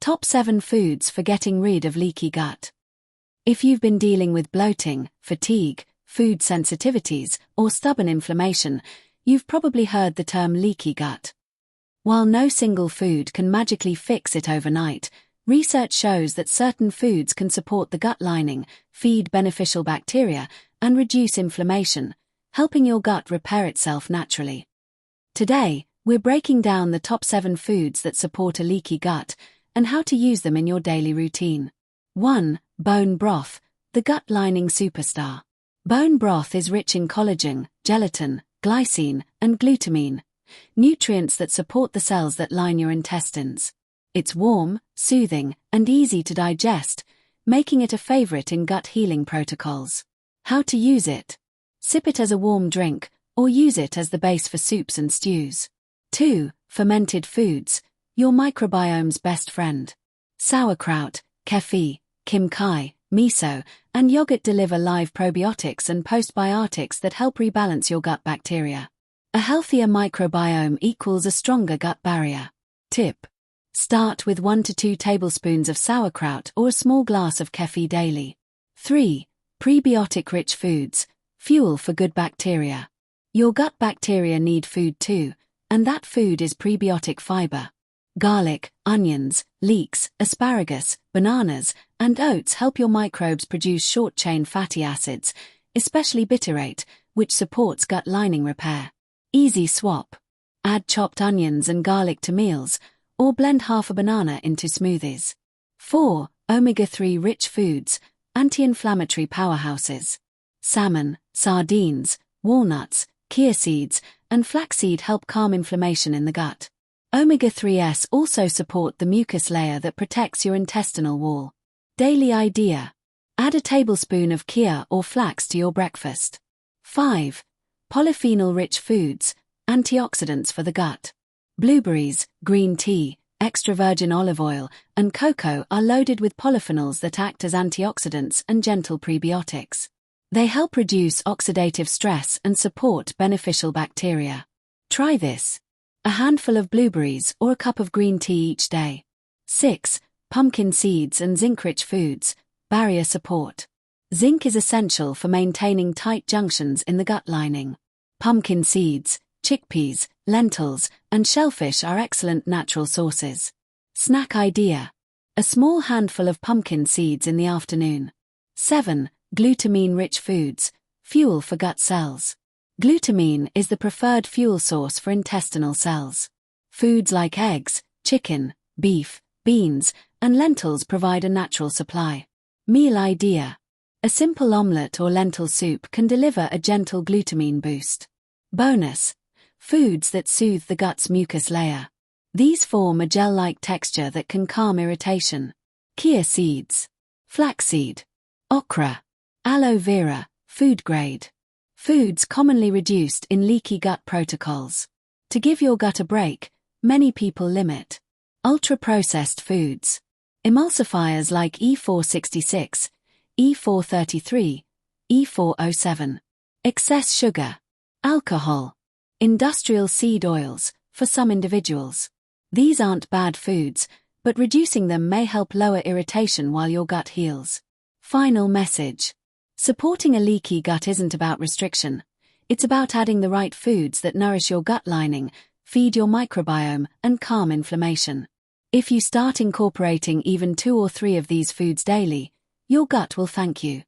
Top 7 Foods for Getting Rid of Leaky Gut. If you've been dealing with bloating, fatigue, food sensitivities, or stubborn inflammation, you've probably heard the term leaky gut. While no single food can magically fix it overnight, research shows that certain foods can support the gut lining, feed beneficial bacteria, and reduce inflammation, helping your gut repair itself naturally. Today, we're breaking down the top 7 foods that support a leaky gut and how to use them in your daily routine. 1. Bone broth, the gut lining superstar. Bone broth is rich in collagen, gelatin, glycine, and glutamine, nutrients that support the cells that line your intestines. It's warm, soothing, and easy to digest, making it a favorite in gut healing protocols. How to use it? Sip it as a warm drink, or use it as the base for soups and stews. 2. Fermented foods, your microbiome's best friend. Sauerkraut, kefir, kimchi, miso, and yogurt deliver live probiotics and postbiotics that help rebalance your gut bacteria. A healthier microbiome equals a stronger gut barrier. Tip: start with 1 to 2 tablespoons of sauerkraut or a small glass of kefir daily. 3. Prebiotic-rich foods, fuel for good bacteria. Your gut bacteria need food too, and that food is prebiotic fiber. Garlic, onions, leeks, asparagus, bananas, and oats help your microbes produce short-chain fatty acids, especially butyrate, which supports gut lining repair. Easy swap. Add chopped onions and garlic to meals, or blend half a banana into smoothies. 4. Omega-3 rich foods, anti-inflammatory powerhouses. Salmon, sardines, walnuts, chia seeds, and flaxseed help calm inflammation in the gut. Omega-3s also support the mucus layer that protects your intestinal wall. Daily idea: add a tablespoon of chia or flax to your breakfast. 5. Polyphenol-rich foods, antioxidants for the gut. Blueberries, green tea, extra virgin olive oil, and cocoa are loaded with polyphenols that act as antioxidants and gentle prebiotics. They help reduce oxidative stress and support beneficial bacteria. Try this: a handful of blueberries or a cup of green tea each day. 6. Pumpkin seeds and zinc-rich foods, barrier support. Zinc is essential for maintaining tight junctions in the gut lining. Pumpkin seeds, chickpeas, lentils, and shellfish are excellent natural sources. Snack idea: a small handful of pumpkin seeds in the afternoon. 7. Glutamine-rich foods, fuel for gut cells. Glutamine is the preferred fuel source for intestinal cells. Foods like eggs, chicken, beef, beans, and lentils provide a natural supply. Meal idea: a simple omelette or lentil soup can deliver a gentle glutamine boost. Bonus: foods that soothe the gut's mucus layer. These form a gel-like texture that can calm irritation. Chia seeds, flaxseed, okra, aloe vera, food grade. Foods commonly reduced in leaky gut protocols. To give your gut a break, many people limit ultra-processed foods. Emulsifiers like E466, E433, E407. Excess sugar, alcohol, industrial seed oils, for some individuals. These aren't bad foods, but reducing them may help lower irritation while your gut heals. Final message: supporting a leaky gut isn't about restriction. It's about adding the right foods that nourish your gut lining, feed your microbiome, and calm inflammation. If you start incorporating even 2 or 3 of these foods daily, your gut will thank you.